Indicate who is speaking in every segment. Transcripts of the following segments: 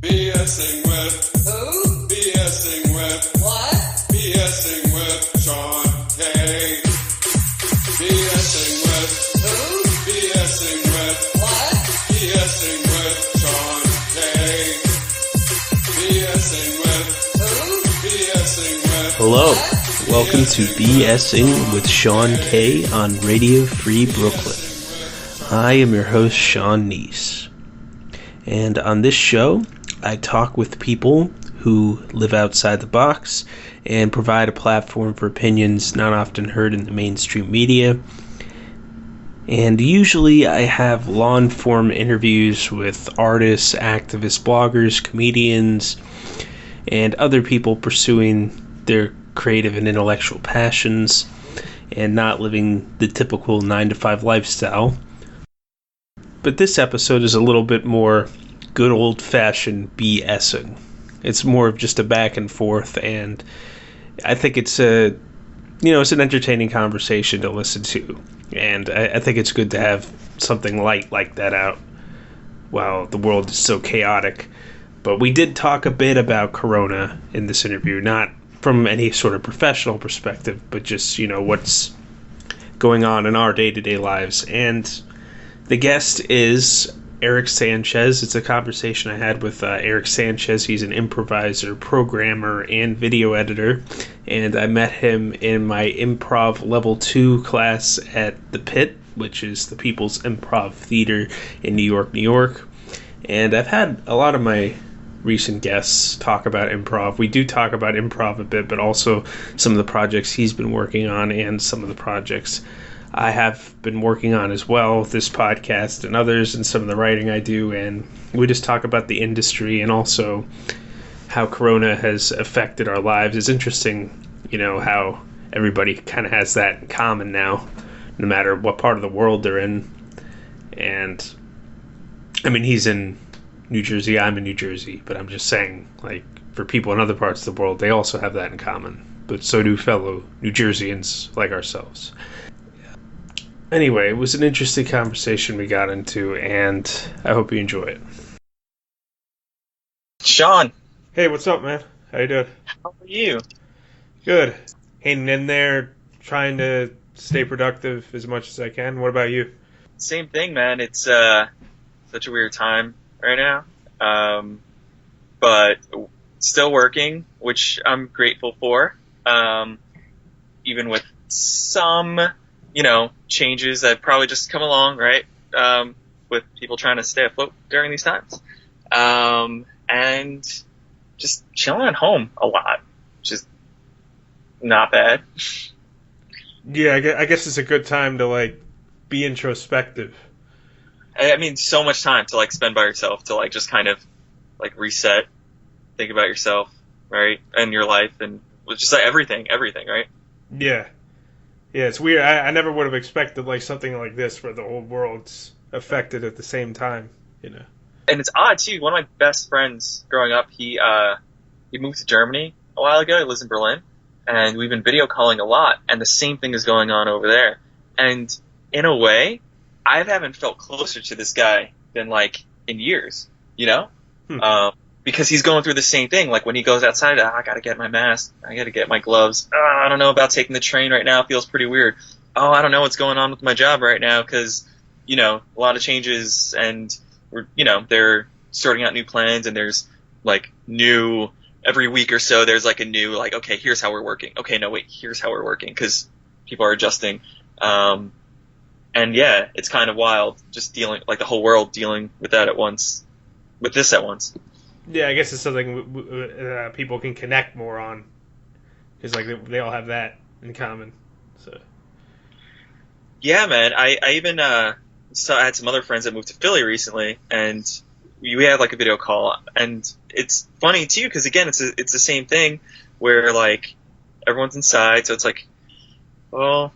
Speaker 1: BSing with who? BSing with what? BSing with Sean K. BSing with who? BSing with what? BSing with Sean K. BSing with who? BSing with
Speaker 2: Hello, welcome to BSing with Sean K on Radio Free Brooklyn. I am your host, Sean Kneese. And on this show, I talk with people who live outside the box and provide a platform for opinions not often heard in the mainstream media. And usually I have long-form interviews with artists, activists, bloggers, comedians, and other people pursuing their creative and intellectual passions and not living the typical 9-to-5 lifestyle. But this episode is a little bit more good old-fashioned BSing. It's more of just a back and forth, and I think it's it's an entertaining conversation to listen to, and I think it's good to have something light like that out while the world is so chaotic. But we did talk a bit about Corona in this interview, not from any sort of professional perspective, but just, what's going on in our day-to-day lives. And the guest is Eric Sanchez. It's a conversation I had with Eric Sanchez. He's an improviser, programmer, and video editor. And I met him in my Improv Level 2 class at the Pit, which is the People's Improv Theater in New York, New York. And I've had a lot of my recent guests talk about improv. We do talk about improv a bit, but also some of the projects he's been working on and some of the projects I have been working on as well, this podcast and others, and some of the writing I do. And we just talk about the industry and also how Corona has affected our lives. It's interesting, how everybody kind of has that in common now, no matter what part of the world they're in. And I mean, he's in New Jersey, I'm in New Jersey, but I'm just saying, for people in other parts of the world, they also have that in common. But so do fellow New Jerseyans like ourselves. Anyway, it was an interesting conversation we got into, and I hope you enjoy it.
Speaker 3: Sean.
Speaker 2: Hey, what's up, man? How you doing?
Speaker 3: How are you?
Speaker 2: Good. Hanging in there, trying to stay productive as much as I can. What about you?
Speaker 3: Same thing, man. It's such a weird time right now, but still working, which I'm grateful for, even with some changes that probably just come along, right? With people trying to stay afloat during these times. And just chilling at home a lot, which is not bad.
Speaker 2: Yeah, I guess it's a good time to, be introspective.
Speaker 3: I mean, so much time to, spend by yourself, to, just kind of, reset, think about yourself, right? And your life, and just, everything, right?
Speaker 2: Yeah. Yeah, it's weird. I never would have expected something like this where the whole world's affected at the same time, And
Speaker 3: it's odd too. One of my best friends growing up, he moved to Germany a while ago. He lives in Berlin, and we've been video calling a lot. And the same thing is going on over there. And in a way, I haven't felt closer to this guy than in years, because he's going through the same thing. When he goes outside, I got to get my mask. I got to get my gloves. I don't know about taking the train right now. It feels pretty weird. I don't know what's going on with my job right now because, a lot of changes and we're, they're sorting out new plans and there's new every week or so. There's a new, okay, here's how we're working. Okay, no, wait, here's how we're working because people are adjusting. And yeah, it's kind of wild just dealing, the whole world dealing with that at once, with this at once.
Speaker 2: Yeah, I guess it's something people can connect more on, because they all have that in common. So.
Speaker 3: Yeah, man. I even I had some other friends that moved to Philly recently, and we had a video call, and it's funny too because again, it's the same thing where everyone's inside, so it's well,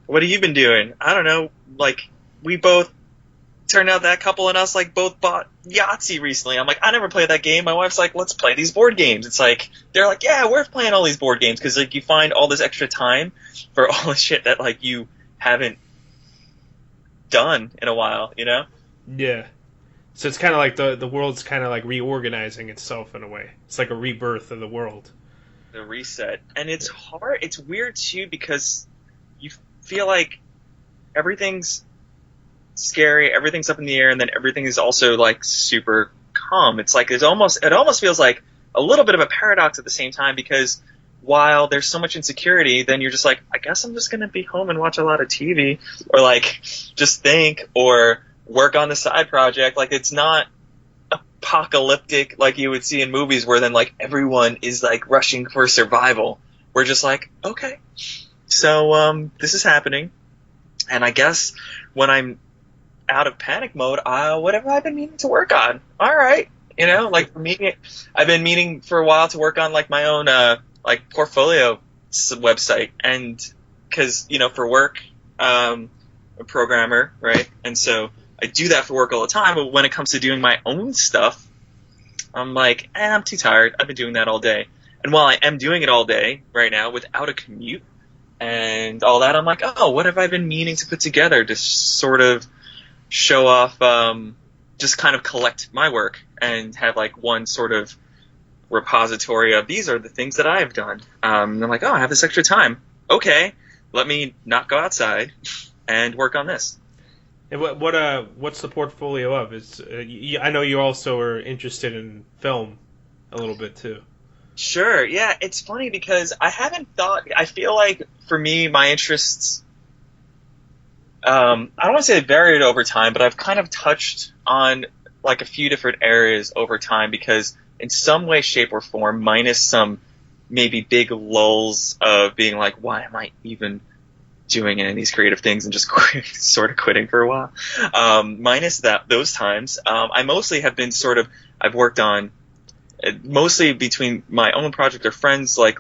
Speaker 3: what have you been doing? I don't know. We both. Turned out that couple and us both bought Yahtzee recently. I'm I never played that game. My wife's let's play these board games. It's they're yeah, we're playing all these board games because you find all this extra time for all the shit that you haven't done in a while,
Speaker 2: Yeah.
Speaker 4: So it's kind of like the world's kind of like reorganizing itself in a way. It's like a rebirth of the world.
Speaker 3: The reset. And it's hard. It's weird, too, because you feel like everything's scary, everything's up in the air, and then everything is also, like, super calm. It's like it almost feels like a little bit of a paradox at the same time, because while there's so much insecurity, then you're just like, I guess I'm just going to be home and watch a lot of TV, or, like, just think, or work on the side project. Like, it's not apocalyptic like you would see in movies where then, like, everyone is, like, rushing for survival. We're just like, okay, so this is happening, and I guess when I'm out of panic mode, what have I been meaning to work on? All right, like, for me, I've been meaning for a while to work on, like, my own like, portfolio website, and because for work, I'm a programmer, right, and so I do that for work all the time, but when it comes to doing my own stuff, I'm like, I'm too tired. I've been doing that all day. And while I am doing it all day right now without a commute and all that, I'm like, oh, what have I been meaning to put together to sort of show off, just kind of collect my work and have, like, one sort of repository of these are the things that I've done. And I'm like, oh, I have this extra time. Okay, let me not go outside and work on this.
Speaker 4: And what's the portfolio of? I know you also are interested in film a little bit too.
Speaker 3: Sure, yeah. It's funny because I feel like for me, my interests, I don't want to say they varied over time, but I've kind of touched on, like, a few different areas over time because in some way, shape, or form, minus some maybe big lulls of being like, why am I even doing any of these creative things and just sort of quitting for a while. Minus those times, I mostly have been I've worked on mostly between my own project or friends, like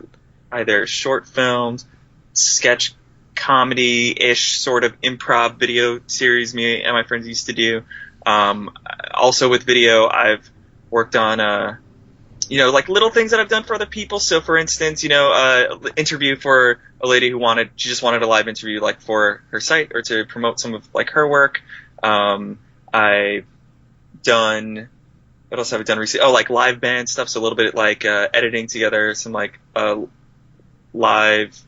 Speaker 3: either short films, sketch comedy-ish sort of improv video series me and my friends used to do. Also with video, I've worked on like little things that I've done for other people. So for instance, interview for a lady who she just wanted a live interview, like for her site or to promote some of like her work. I've done, what else have I done recently? Oh, like live band stuff. So a little bit like, editing together some like, live,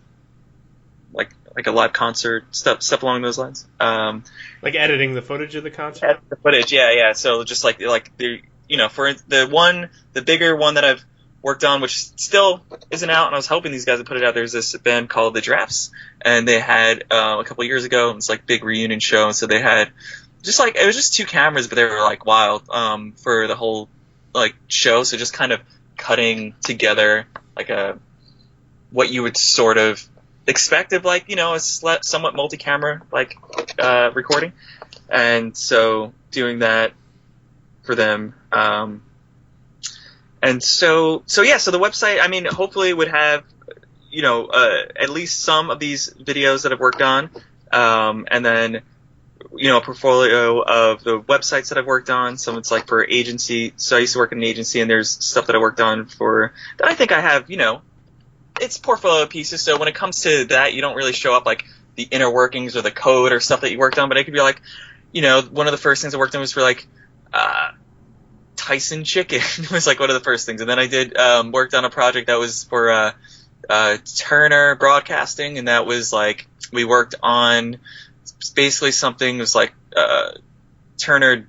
Speaker 3: like a live concert stuff along those lines.
Speaker 4: Like editing the footage of the concert?
Speaker 3: Edit the footage. Yeah. So just like the, for the bigger one that I've worked on, which still isn't out, and I was hoping these guys would put it out. There's this band called The Drafts, and they had a couple years ago, it's like big reunion show, and so they had just like, it was just 2 cameras, but they were like wild for the whole like show. So just kind of cutting together like what you would sort of expect of like a somewhat multi-camera like recording, and so doing that for them. And so the website, I mean, hopefully would have, at least some of these videos that I've worked on, and then, a portfolio of the websites that I've worked on. Some it's like for agency. So I used to work in an agency, and there's stuff that I worked on that I think I have, it's portfolio pieces. So when it comes to that, you don't really show up like the inner workings or the code or stuff that you worked on, but it could be like, one of the first things I worked on was for like, Tyson Chicken was like one of the first things. And then I did, worked on a project that was for, Turner Broadcasting. And that was like, we worked on basically something was like, Turner,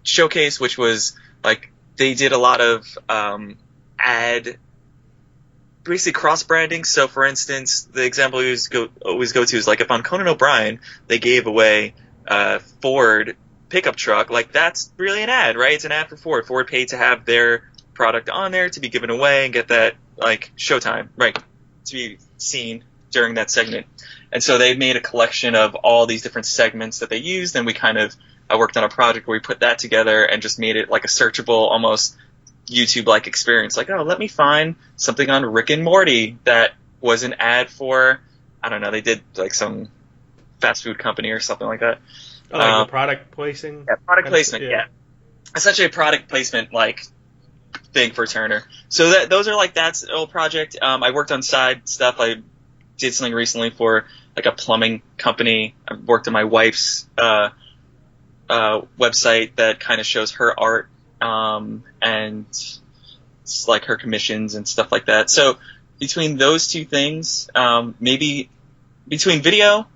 Speaker 3: Showcase, which was like, they did a lot of, basically cross-branding. So for instance, the example we always go to is like if on Conan O'Brien, they gave away, Ford pickup truck, like that's really an ad, right? It's an ad for Ford. Ford paid to have their product on there to be given away and get that like showtime, right, to be seen during that segment. And so they made a collection of all these different segments that they used, and I worked on a project where we put that together and just made it like a searchable, almost YouTube-like experience. Like, oh, let me find something on Rick and Morty that was an ad for, I don't know, they did like some fast food company or something like that.
Speaker 4: Oh, like the product placing?
Speaker 3: Yeah, product placement, yeah. Essentially a product placement, like, thing for Turner. So those are, like, that's an old project. I worked on side stuff. I did something recently for, like, a plumbing company. I worked on my wife's website that kind of shows her art, and it's like her commissions and stuff like that. So between those two things, maybe between video,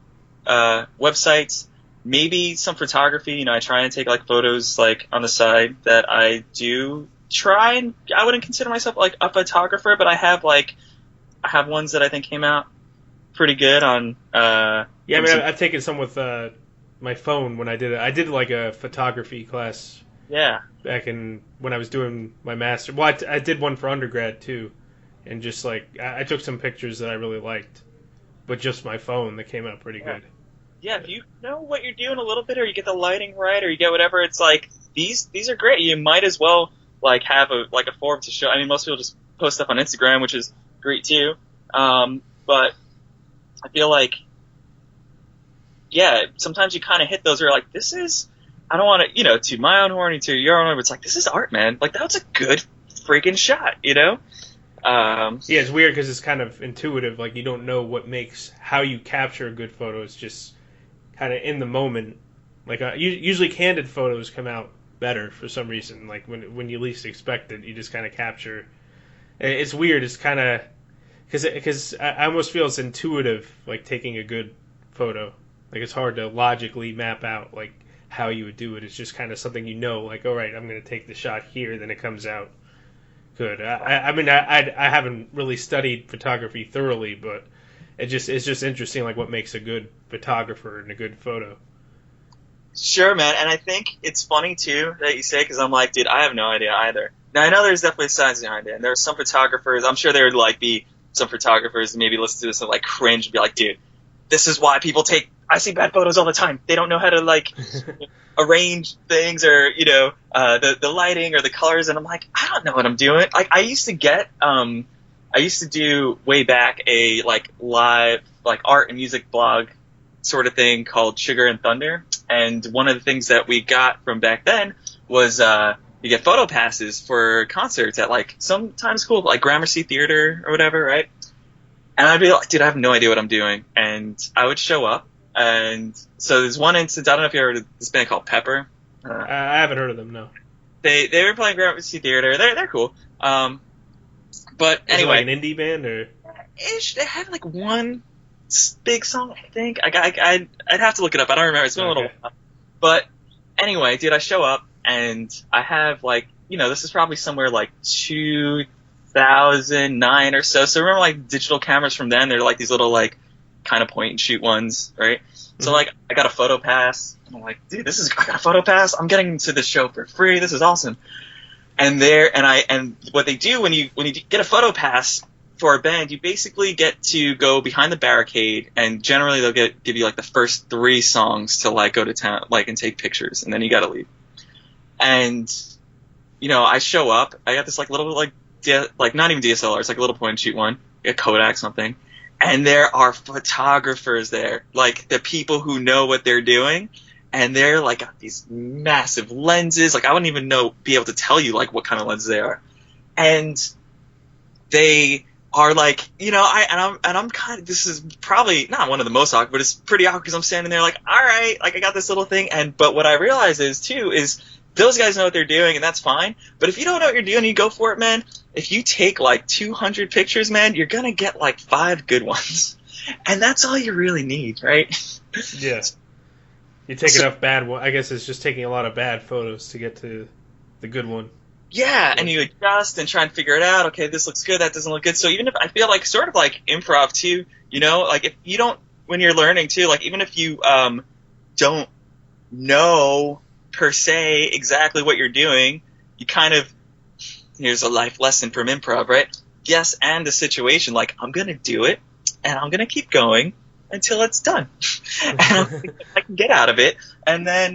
Speaker 3: websites, maybe some photography, I try and take like photos like on the side that I do try, and I wouldn't consider myself like a photographer, but I have ones that I think came out pretty good on,
Speaker 4: yeah, I mean, I've taken some with, my phone when I did it. I did like a photography class.
Speaker 3: Yeah.
Speaker 4: Back when I was doing my master. Well, I did one for undergrad too, and just like I took some pictures that I really liked, but just my phone that came out pretty good.
Speaker 3: Yeah, if you know what you're doing a little bit, or you get the lighting right, or you get whatever, it's like these are great. You might as well like have a form to show. I mean, most people just post stuff on Instagram, which is great too. But I feel like, yeah, sometimes you kind of hit those where you're like, this is, I don't want to, to my own horn, to your own, but it's like, this is art, man. Like, that was a good freaking shot, Yeah,
Speaker 4: it's weird because it's kind of intuitive. Like, you don't know what makes, how you capture a good photo. It's just kind of in the moment. Like, usually candid photos come out better for some reason. Like, when you least expect it, you just kind of capture. It's weird. It's kind of, because I almost feel it's intuitive, like, taking a good photo. Like, it's hard to logically map out, like, how you would do it. It's just kind of something like, all right, I'm going to take the shot here, then it comes out good. I mean, I haven't really studied photography thoroughly, but it's just interesting, like, what makes a good photographer and a good photo.
Speaker 3: Sure, man, and I think it's funny, too, that you say, because I'm like, dude, I have no idea either. Now, I know there's definitely science behind it, and there are some photographers, I'm sure there would, like, be some photographers that maybe listen to this and, like, cringe and be like, dude, this is why people I see bad photos all the time. They don't know how to, like, arrange things or, the lighting or the colors. And I'm like, I don't know what I'm doing. Like, I used to do way back a, like, live, like, art and music blog sort of thing called Sugar and Thunder. And one of the things that we got from back then was, you get photo passes for concerts at, like, sometimes cool, like Gramercy Theater or whatever, right? And I'd be like, dude, I have no idea what I'm doing. And I would show up. And so there's one instance, I don't know if you ever heard of this band called Pepper.
Speaker 4: I haven't heard of them, no.
Speaker 3: They were playing Gramercy Theater. They're cool. But anyway.
Speaker 4: Is it like an indie band, or?
Speaker 3: They have like one big song, I think. I'd have to look it up. I don't remember. It's been a little while. But anyway, dude, I show up and I have like, this is probably somewhere like 2009 or so. So remember like digital cameras from then? They're like these little like kind of point and shoot ones, right? Mm-hmm. So like I got a photo pass. And I'm like, dude, I got a photo pass. I'm getting to this show for free. This is awesome. And what they do when you get a photo pass for a band, you basically get to go behind the barricade, and generally they'll give you like the first 3 songs to like go to town, like, and take pictures, and then you gotta leave. And I show up. I got this like little like not even DSLR. It's like a little point and shoot one, a Kodak something. And there are photographers there, like the people who know what they're doing, and they're like got these massive lenses. Like I wouldn't even be able to tell you like what kind of lenses they are, and they are like, I'm kind of, this is probably not one of the most awkward, but it's pretty awkward because I'm standing there like, all right, like I got this little thing, but what I realize is those guys know what they're doing, and that's fine. But if you don't know what you're doing, you go for it, man. If you take like 200 pictures, man, you're gonna get like 5 good ones, and that's all you really need, right?
Speaker 4: Yeah. You take enough bad one. I guess it's just taking a lot of bad photos to get to the good one.
Speaker 3: Yeah, and you adjust and try and figure it out. Okay, this looks good, that doesn't look good. So even if I feel like sort of like improv too, like if you don't, when you're learning too, like even if you don't know per se exactly what you're doing, you kind of, here's a life lesson from improv, right? Yes, and the situation, like I'm gonna do it, and I'm gonna keep going until it's done, and I can get out of it, and then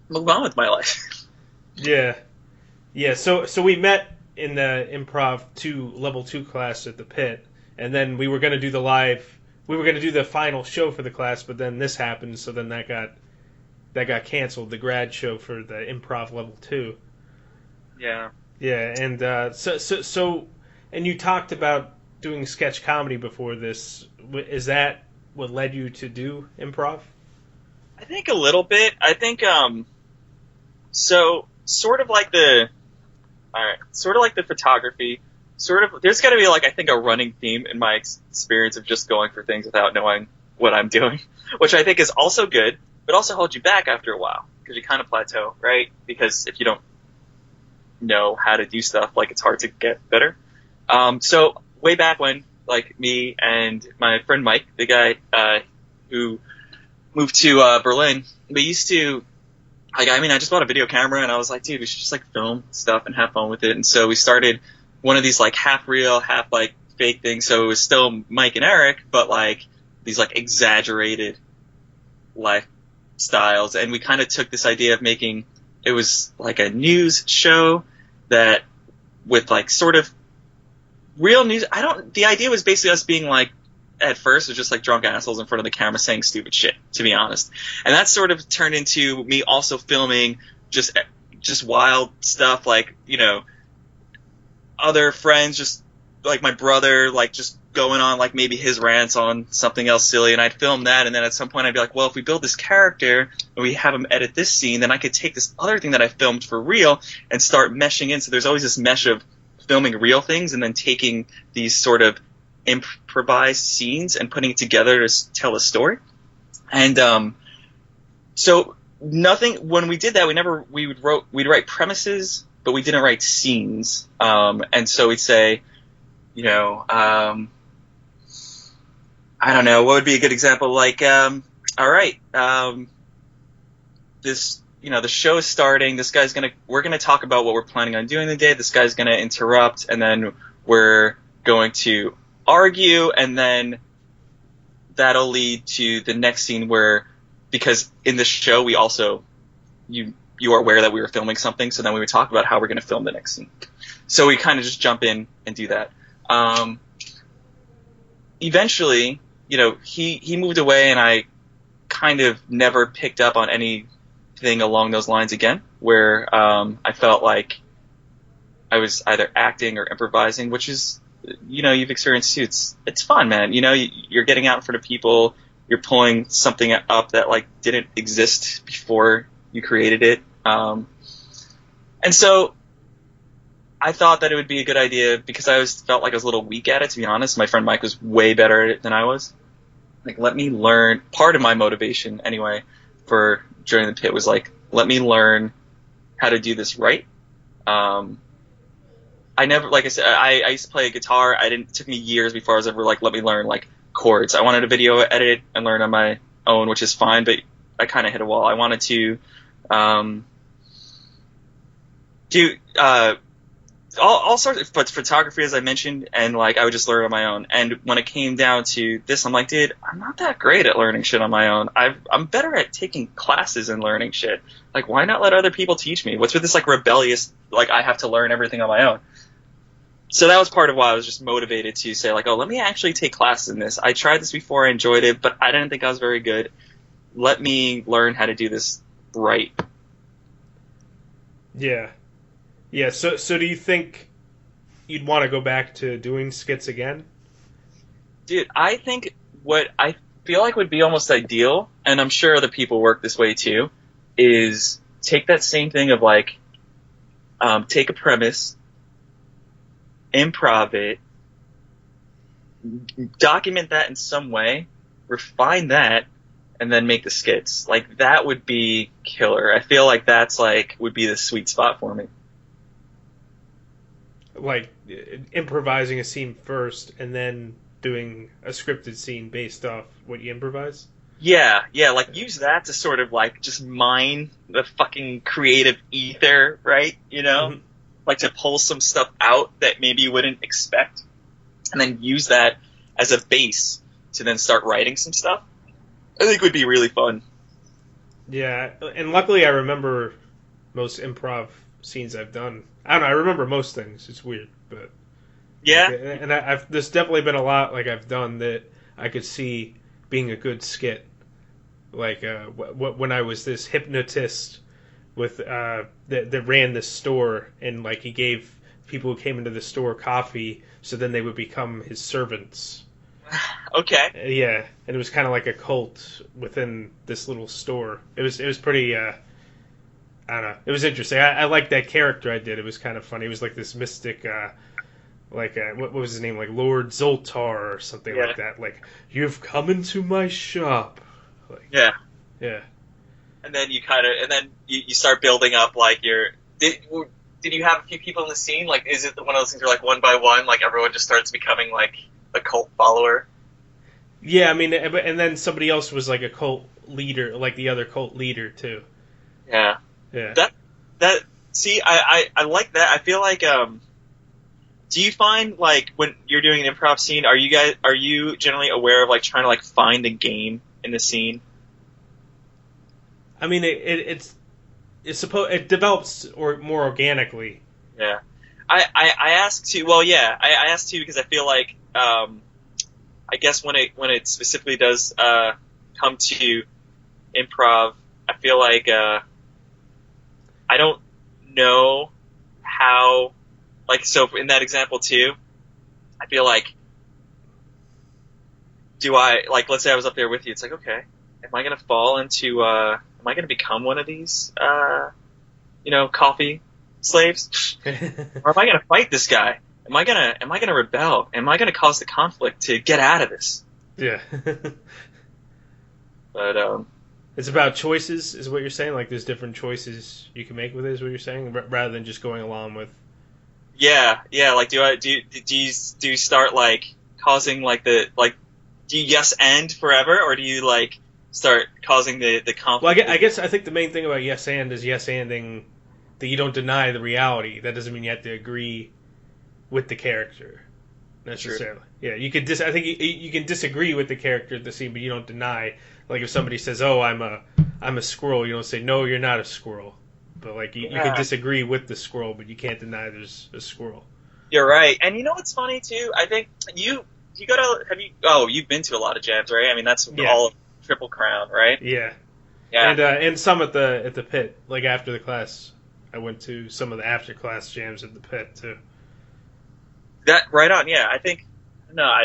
Speaker 3: move on with my life.
Speaker 4: Yeah. Yeah, so we met in the Improv level 2 class at the Pit, and then we were going to do the final show for the class, but then this happened, so then that got canceled, the grad show for the Improv level 2.
Speaker 3: Yeah.
Speaker 4: Yeah, and so and you talked about doing sketch comedy before this. Is that what led you to do improv?
Speaker 3: I think a little bit. I think so sort of like the photography. Sort of, there's got to be like I think a running theme in my experience of just going for things without knowing what I'm doing, which I think is also good, but also holds you back after a while because you kind of plateau, right? Because if you don't know how to do stuff, like it's hard to get better. So way back when, like me and my friend Mike, the guy who moved to Berlin, we used to, like, I mean, I just bought a video camera and I was like, dude, we should just like film stuff and have fun with it. And so we started one of these like half real, half like fake things. So it was still Mike and Eric, but like these like exaggerated lifestyles. And we kind of took this idea of making, it was like a news show that with like sort of real news. The idea was basically us being like, at first, it was just like drunk assholes in front of the camera saying stupid shit, to be honest. And that sort of turned into me also filming just wild stuff, like, you know, other friends, just like my brother, like just going on like maybe his rants on something else silly, and I'd film that, and then at some point I'd be like, well, if we build this character and we have him edit this scene, then I could take this other thing that I filmed for real and start meshing in. So there's always this mesh of filming real things and then taking these sort of improvised scenes and putting it together to tell a story. And so nothing, when we did that, we'd write premises, but we didn't write scenes. And so we'd say, you know, I don't know, what would be a good example? Like, all right, this, you know, the show is starting. We're gonna talk about what we're planning on doing today. This guy's gonna interrupt, and then we're going to argue, and then that'll lead to the next scene where, because in the show we also, you are aware that we were filming something, so then we would talk about how we're going to film the next scene. So we kind of just jump in and do that. Eventually, you know, he moved away, and I kind of never picked up on anything along those lines again, where I felt like I was either acting or improvising, which is, you know, you've experienced too. It's fun, man. You know, you're getting out in front of people, you're pulling something up that like didn't exist before you created it. And so I thought that it would be a good idea, because I always felt like I was a little weak at it, to be honest. My friend Mike was way better at it than I was. Like, let me learn. Part of my motivation, anyway, for joining the pit was like, let me learn how to do this right. I never, like I said, I used to play a guitar. It took me years before I was ever like, let me learn like chords. I wanted to video edit and learn on my own, which is fine, but I kind of hit a wall. I wanted to do all sorts of, but photography, as I mentioned, and like I would just learn on my own. And when it came down to this, I'm like, dude, I'm not that great at learning shit on my own. I'm better at taking classes and learning shit. Like, why not let other people teach me? What's with this like rebellious, like I have to learn everything on my own? So that was part of why I was just motivated to say like, oh, let me actually take classes in this. I tried this before, I enjoyed it, but I didn't think I was very good. Let me learn how to do this right.
Speaker 4: Yeah. Yeah, so do you think you'd want to go back to doing skits again?
Speaker 3: Dude, I think what I feel like would be almost ideal, and I'm sure other people work this way too, is take that same thing of like, take a premise, improv it, document that in some way, refine that, and then make the skits. Like, that would be killer. I feel like that's like, would be the sweet spot for me.
Speaker 4: Like, improvising a scene first, and then doing a scripted scene based off what you improvise?
Speaker 3: Yeah, like, use that to sort of, like, just mine the fucking creative ether, right? You know? Mm-hmm. Like, to pull some stuff out that maybe you wouldn't expect, and then use that as a base to then start writing some stuff. I think would be really fun.
Speaker 4: Yeah, and luckily I remember most improv scenes I've done. I don't know, I remember most things. It's weird, but...
Speaker 3: Yeah.
Speaker 4: And there's definitely been a lot, like, I've done that I could see being a good skit. Like, when I was this hypnotist with that ran this store, and like he gave people who came into the store coffee, so then they would become his servants.
Speaker 3: Okay.
Speaker 4: Yeah, and it was kind of like a cult within this little store. It was pretty. I don't know. It was interesting. I liked that character I did. It was kind of funny. It was like this mystic, what was his name? Like Lord Zoltar or something like that. Like, you've come into my shop. Like,
Speaker 3: Yeah.
Speaker 4: yeah.
Speaker 3: And then you start building up like your. Did you have a few people in the scene? Like, is it one of those things where like one by one, like everyone just starts becoming like a cult follower?
Speaker 4: Yeah, I mean, and then somebody else was like a cult leader, like the other cult leader too.
Speaker 3: Yeah.
Speaker 4: Yeah.
Speaker 3: See, I like that. I feel like, do you find like when you're doing an improv scene, are you generally aware of like trying to like find the game in the scene?
Speaker 4: I mean, it develops more organically.
Speaker 3: Yeah. I ask too. Well, yeah, I ask too because I feel like, I guess when it specifically does come to improv, I feel like I don't know how, like, so in that example too, I feel like, let's say I was up there with you, it's like, okay, am I going to fall into, am I going to become one of these, coffee slaves? Or am I going to fight this guy? Am I gonna rebel? Am I gonna cause the conflict to get out of this?
Speaker 4: Yeah.
Speaker 3: But
Speaker 4: it's about choices, is what you're saying. Like, there's different choices you can make with it, is what you're saying, rather than just going along with.
Speaker 3: Yeah. Like, do you start like causing like do you yes and forever, or do you like start causing the conflict?
Speaker 4: Well, I think the main thing about yes and is yes anding that you don't deny the reality. That doesn't mean you have to agree with the character necessarily. True. Yeah, you could I think you can disagree with the character at the scene, but you don't deny. Like if somebody says, "Oh, I'm a squirrel," you don't say, "No, you're not a squirrel." But like you can disagree with the squirrel, but you can't deny there's a squirrel.
Speaker 3: You're right, and you know what's funny too? I think you've been to a lot of jams, right? I mean, that's all of Triple Crown, right?
Speaker 4: Yeah.
Speaker 3: Yeah.
Speaker 4: And some at the pit, like after the class, I went to some of the after class jams at the pit too.
Speaker 3: That right on, yeah. I think I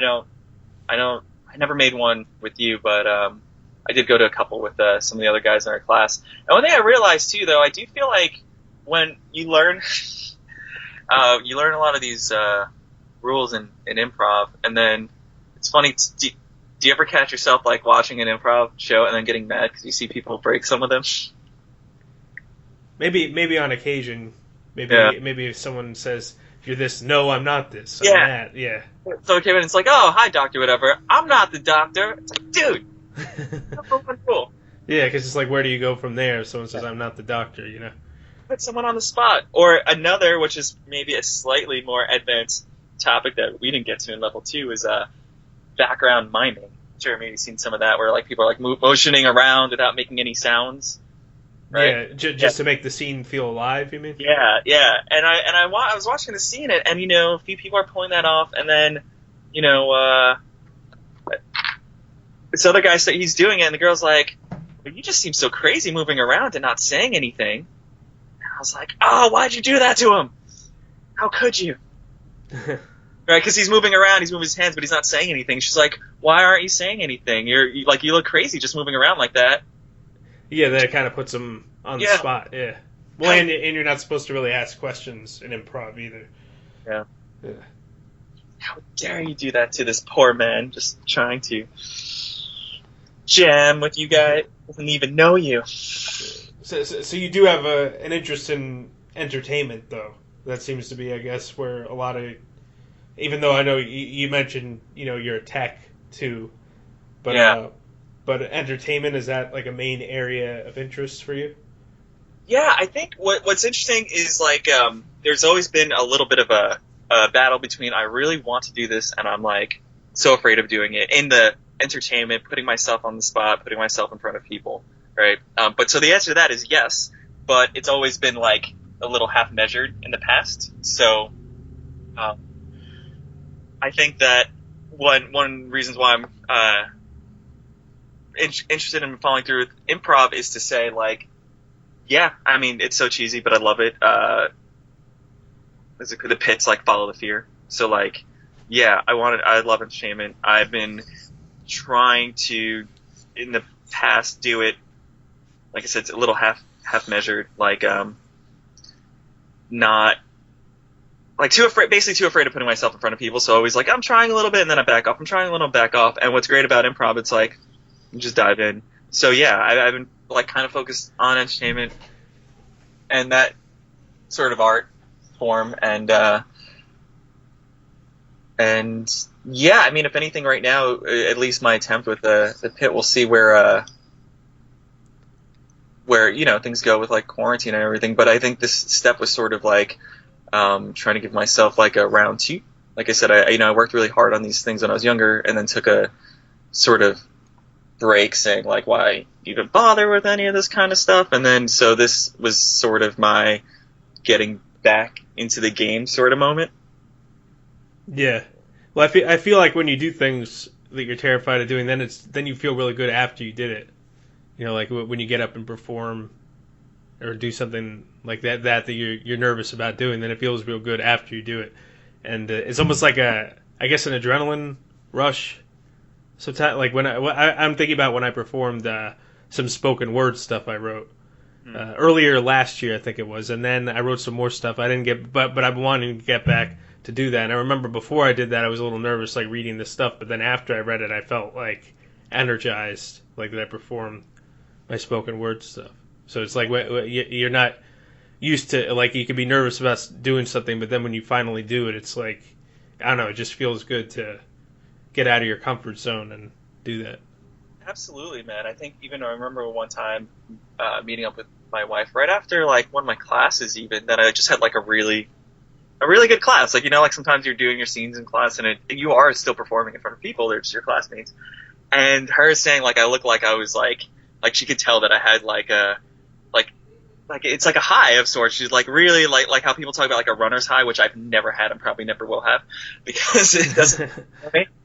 Speaker 3: never made one with you, but I did go to a couple with some of the other guys in our class. And one thing I realized too, though, I do feel like when you learn a lot of these rules in improv, and then it's funny. Do you ever catch yourself like watching an improv show and then getting mad because you see people break some of them?
Speaker 4: Maybe on occasion. Maybe if someone says, "You're this," no, I'm not this. I'm that. Yeah.
Speaker 3: So Kevin, it's like, "Oh, hi, doctor, whatever. I'm not the doctor." It's like, dude, that's so cool.
Speaker 4: Yeah, because it's like, where do you go from there if someone says, "I'm not the doctor," you know?
Speaker 3: Put someone on the spot. Or another, which is maybe a slightly more advanced topic that we didn't get to in level 2, is background miming. I'm sure maybe you've seen some of that where like people are like motioning around without making any sounds. Right?
Speaker 4: Yeah, just to make the scene feel alive, you mean?
Speaker 3: Yeah. And I was watching the scene, and a few people are pulling that off, and then this other guy said he's doing it, and the girl's like, "Well, you just seem so crazy moving around and not saying anything." And I was like, "Oh, why'd you do that to him? How could you?" Right? Because he's moving around, he's moving his hands, but he's not saying anything. She's like, "Why aren't you saying anything? You look crazy just moving around like that."
Speaker 4: Yeah, that kind of puts them on the spot. Yeah. Well, and you're not supposed to really ask questions in improv either.
Speaker 3: Yeah. How dare you do that to this poor man just trying to jam with you guys? Doesn't even know you.
Speaker 4: So you do have an interest in entertainment, though. That seems to be, I guess, where a lot of, even though I know you mentioned, you're a tech too, but but entertainment, is that like a main area of interest for you?
Speaker 3: Yeah, I think what's interesting is like there's always been a little bit of a battle between I really want to do this and I'm like so afraid of doing it in the entertainment, putting myself on the spot, putting myself in front of people, right? But so the answer to that is yes, but it's always been like a little half measured in the past. So I think that one reasons why I'm interested in following through with improv is to say like, yeah, I mean, it's so cheesy, but I love it. The pits like follow the fear. So like, Yeah, I love entertainment. I've been trying to, in the past, do it, like I said, it's a little half measured, like, not, like, basically too afraid of putting myself in front of people, so always like, I'm trying a little bit, and then I back off, I'm trying a little, back off, and what's great about improv, it's like, you just dive in. So yeah, I've been, like, kind of focused on entertainment, and that sort of art form, and yeah, I mean, if anything right now, at least my attempt with the pit, we'll see where, you know, things go with, like, quarantine and everything, but I think this step was sort of like, trying to give myself like a round two. Like I said, I worked really hard on these things when I was younger, and then took a sort of break, saying like, why even bother with any of this kind of stuff? And then so this was sort of my getting back into the game sort of moment.
Speaker 4: Yeah, well, I feel like when you do things that you're terrified of doing, then you feel really good after you did it. You know, like when you get up and perform or do something like that you're nervous about doing, then it feels real good after you do it, and it's almost like an adrenaline rush. Sometimes, like when I'm thinking about when I performed some spoken word stuff I wrote earlier last year, I think it was, and then I wrote some more stuff I didn't get, but I've been wanting to get back to do that. And I remember before I did that, I was a little nervous, like reading this stuff, but then after I read it, I felt like energized, like that I performed my spoken word stuff. So it's like you're not used to, like, you can be nervous about doing something, but then when you finally do it, it's like, I don't know, it just feels good to get out of your comfort zone and do that.
Speaker 3: Absolutely, man. I think even I remember one time meeting up with my wife right after like one of my classes, even that I just had like a really good class. Like, you know, like sometimes you're doing your scenes in class and you are still performing in front of people. They're just your classmates. And her saying like I looked like I was like she could tell that I had like a like it's like a high of sorts. She's like really like how people talk about like a runner's high, which I've never had and probably never will have because it doesn't.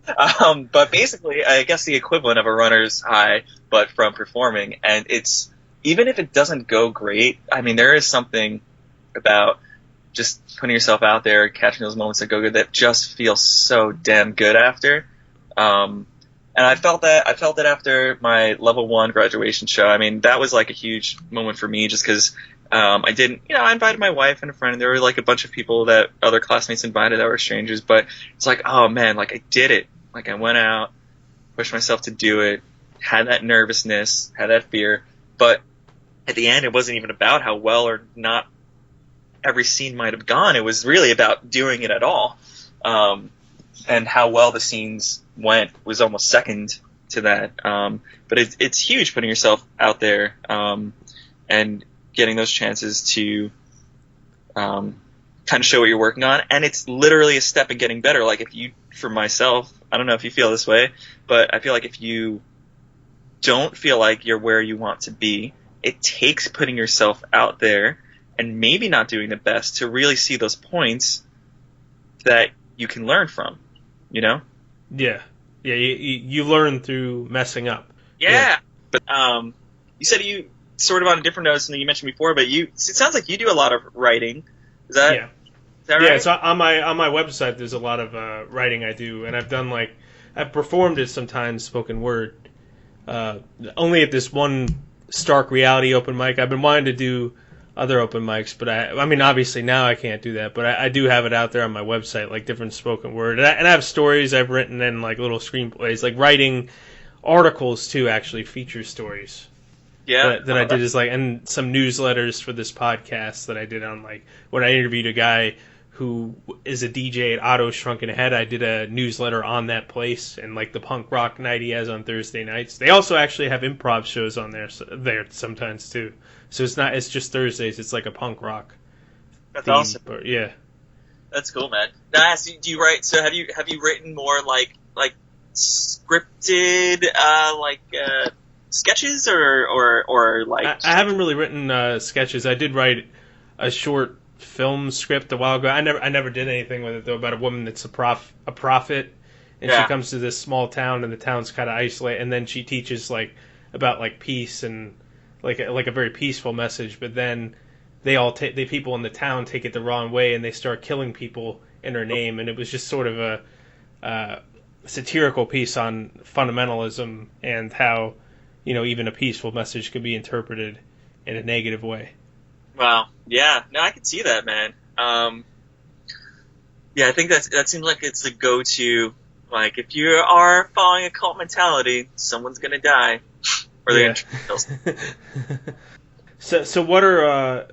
Speaker 3: But basically, I guess the equivalent of a runner's high, but from performing. And it's, even if it doesn't go great, I mean, there is something about just putting yourself out there, catching those moments that go good that just feels so damn good after. And I felt that after my level 1 graduation show. I mean, that was like a huge moment for me just because I invited my wife and a friend, and there were like a bunch of people that other classmates invited that were strangers, but it's like, oh man, like I did it. Like I went out, pushed myself to do it, had that nervousness, had that fear, but at the end it wasn't even about how well or not every scene might have gone. It was really about doing it at all. And how well the scenes went was almost second to that. But it's huge putting yourself out there and getting those chances to kind of show what you're working on. And it's literally a step in getting better. Like for myself, I don't know if you feel this way, but I feel like if you don't feel like you're where you want to be, it takes putting yourself out there and maybe not doing the best to really see those points that you can learn from, you know?
Speaker 4: Yeah. Yeah, you learn through messing up.
Speaker 3: Yeah. But you said you sort of on a different note than you mentioned before, but it sounds like you do a lot of writing. Is that right?
Speaker 4: Yeah, so on my website there's a lot of writing I do, and I've performed it sometimes spoken word. Only at this one Stark Reality open mic. I've been wanting to do other open mics, but I mean, obviously now I can't do that, but I do have it out there on my website, like different spoken word. And I have stories I've written and like little screenplays, like writing articles too, actually, feature stories.
Speaker 3: Yeah.
Speaker 4: That I did is like, and some newsletters for this podcast that I did on like, when I interviewed a guy who is a DJ at Otto's Shrunken Head, I did a newsletter on that place and like the punk rock night he has on Thursday nights. They also actually have improv shows on there sometimes too. So it's just Thursdays. It's like a punk rock.
Speaker 3: That's
Speaker 4: theme,
Speaker 3: awesome.
Speaker 4: But yeah.
Speaker 3: That's cool, man. Now, I ask you, do you write? So have you written more like scripted sketches or like?
Speaker 4: I haven't really written sketches. I did write a short film script a while ago. I never did anything with it though. About a woman that's a prophet, and she comes to this small town, and the town's kind of isolated, and then she teaches like about like peace and like a very peaceful message. But then the people in the town take it the wrong way, and they start killing people in her name. And it was just sort of satirical piece on fundamentalism and how, even a peaceful message could be interpreted in a negative way.
Speaker 3: Wow. Yeah. No, I can see that, man. Yeah, I think that seems like it's the go-to. Like, if you are following a cult mentality, someone's gonna die, or they're gonna.
Speaker 4: So what are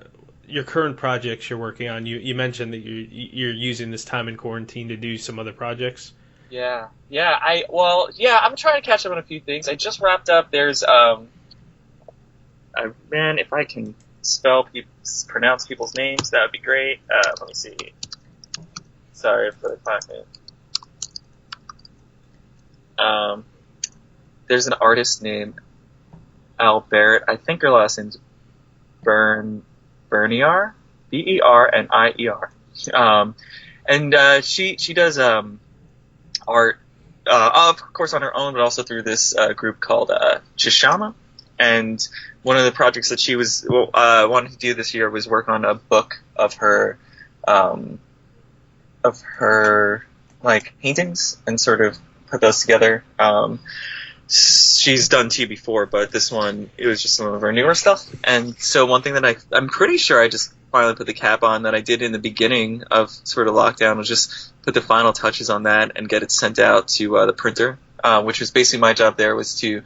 Speaker 4: your current projects you're working on? You mentioned that you're using this time in quarantine to do some other projects.
Speaker 3: Yeah. I'm trying to catch up on a few things. I just wrapped up. There's man, if I can pronounce people's names, that would be great. Let me see. Sorry for the clapping. There's an artist named Albert. I think her last name's Bernier, Bernier. And she does art, of course on her own, but also through this group called Chishama. And one of the projects that she was wanted to do this year was work on a book of her like paintings and sort of put those together. She's done two before, but this one, it was just some of her newer stuff. And so one thing that I'm pretty sure I just finally put the cap on that I did in the beginning of sort of lockdown was just put the final touches on that and get it sent out to the printer, which was basically my job there, was to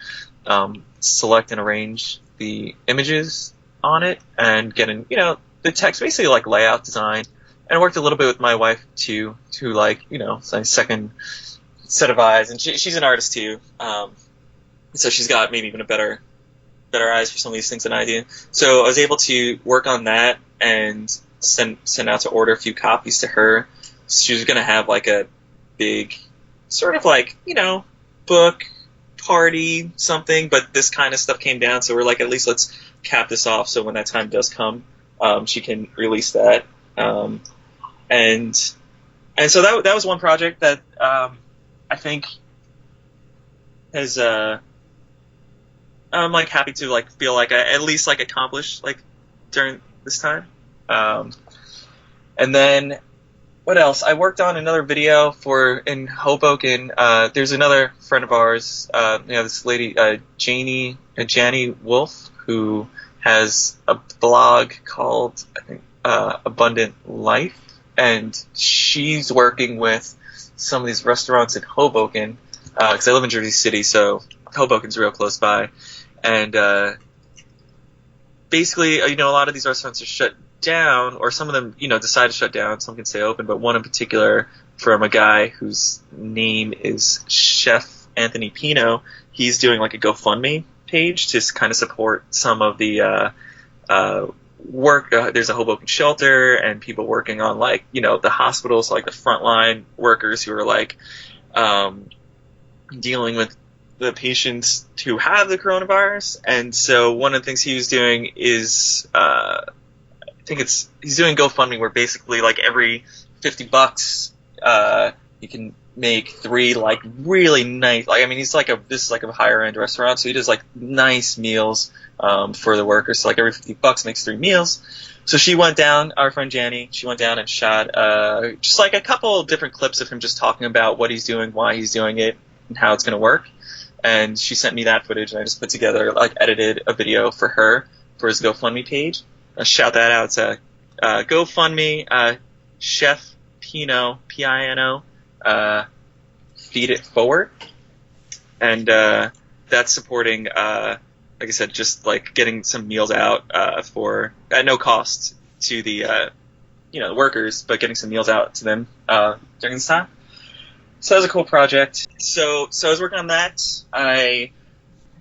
Speaker 3: select and arrange the images on it and get in, the text, basically like layout design. And I worked a little bit with my wife too, to my second set of eyes, and she's an artist too. So she's got maybe even a better eyes for some of these things than I do. So I was able to work on that and send out to order a few copies to her. She was going to have like a big sort of like, book party something, but this kind of stuff came down. So we're like, at least let's cap this off. So when that time does come, she can release that. And so that was one project that, I think has, I'm like happy to like feel like I at least like accomplished like during this time. And then what else? I worked on another video in Hoboken. There's another friend of ours, this lady, Janie Wolf, who has a blog called, I think, Abundant Life. And she's working with some of these restaurants in Hoboken, because I live in Jersey City, so Hoboken's real close by. And basically, a lot of these restaurants are shut down, or some of them, decide to shut down. Some can stay open, but one in particular from a guy whose name is Chef Anthony Pino. He's doing like a GoFundMe page to kind of support some of the work. There's a Hoboken shelter and people working on like, the hospitals, like the frontline workers who are like dealing with the patients who have the coronavirus. And so one of the things he was doing is, he's doing GoFundMe, where basically like every $50, you can make 3 like really nice, this is like a higher end restaurant, so he does like nice meals for the workers. So like every $50 makes 3 meals. So she went down, our friend Janny, she went down and shot just like a couple of different clips of him just talking about what he's doing, why he's doing it, and how it's going to work. And she sent me that footage, and I just put together, edited a video for her for his GoFundMe page. I'll shout that out to GoFundMe, Chef Pino, Pino, Feed It Forward. And that's supporting, like I said, just like getting some meals out for at no cost to the the workers, but getting some meals out to them during this time. So that was a cool project. So I was working on that. I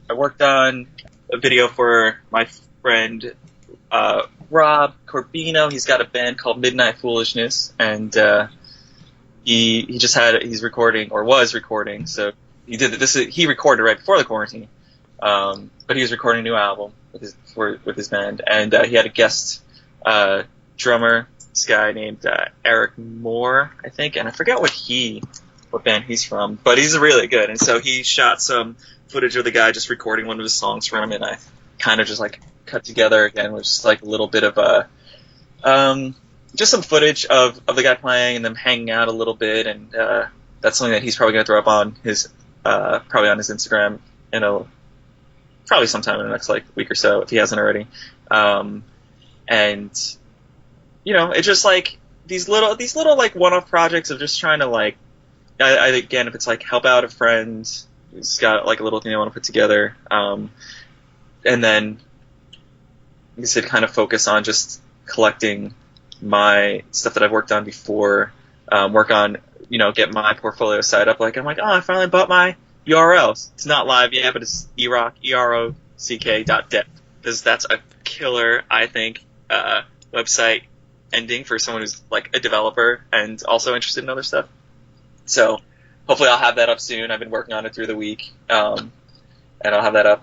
Speaker 3: worked on a video for my friend Rob Corbino. He's got a band called Midnight Foolishness, and he's recording, or was recording. So he did this. He recorded right before the quarantine, but he was recording a new album with his band, and he had a guest drummer, this guy named Eric Moore, I think, and I forget what band he's from, but he's really good. And so he shot some footage of the guy just recording one of his songs for him, and I kind of just like cut together again with just like a little bit of just some footage of the guy playing and them hanging out a little bit, and that's something that he's probably going to throw up on his probably on his Instagram probably sometime in the next like week or so if he hasn't already. And it's just like these little like one-off projects of just trying to like again, if it's like help out a friend who's got like a little thing I want to put together, and then like I said, kind of focus on just collecting my stuff that I've worked on before, work on, get my portfolio site up. Like, I'm like, oh, I finally bought my URL. It's not live yet, but it's erock.dev, because that's a killer, I think, website ending for someone who's like a developer and also interested in other stuff. So hopefully I'll have that up soon. I've been working on it through the week, and I'll have that up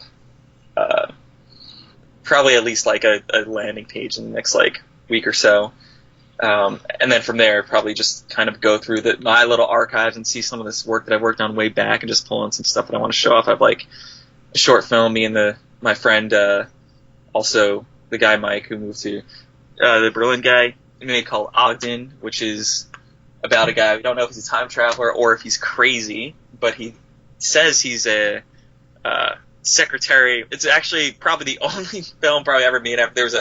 Speaker 3: probably at least like a landing page in the next like week or so. And then from there, probably just kind of go through my little archives and see some of this work that I've worked on way back and just pull in some stuff that I want to show off. I have like a short film, me and my friend, also the guy Mike who moved to the Berlin guy, made called Ogden, which is about a guy. We don't know if he's a time traveler or if he's crazy, but he says he's a secretary. It's actually probably the only film probably ever made. There was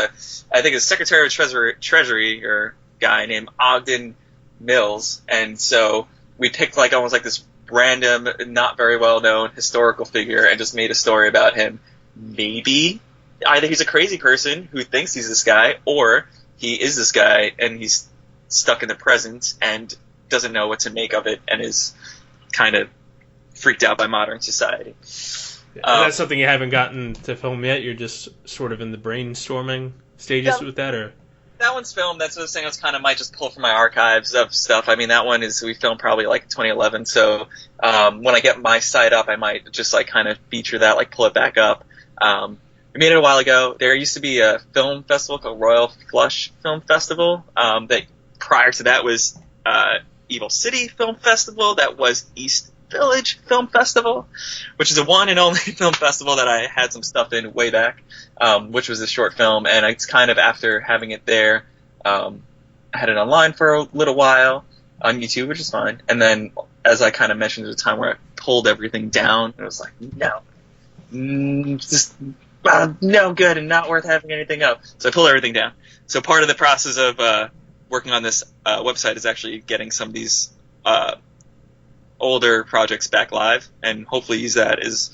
Speaker 3: I think a Secretary of Treasury or guy named Ogden Mills, and so we picked like almost like this random, not very well known historical figure and just made a story about him. Maybe either he's a crazy person who thinks he's this guy, or he is this guy and he's stuck in the present and doesn't know what to make of it and is kind of freaked out by modern society.
Speaker 4: And that's something you haven't gotten to film yet? You're just sort of in the brainstorming stages with that, or?
Speaker 3: That one's filmed. That's what I was saying. I was kind of might just pull from my archives of stuff. I mean, that one we filmed probably like 2011. So when I get my site up, I might just like kind of feature that, like pull it back up. We made it a while ago. There used to be a film festival called Royal Flush Film Festival. That prior to that was Evil City Film Festival. That was East Village Film Festival, which is a one and only film festival that I had some stuff in way back, which was a short film. And it's kind of after having it there, I had it online for a little while on YouTube, which is fine. And then, as I kind of mentioned, there's a time where I pulled everything down. And I was like, no good and not worth having anything up. So I pulled everything down. So part of the process of working on this website is actually getting some of these older projects back live, and hopefully use that as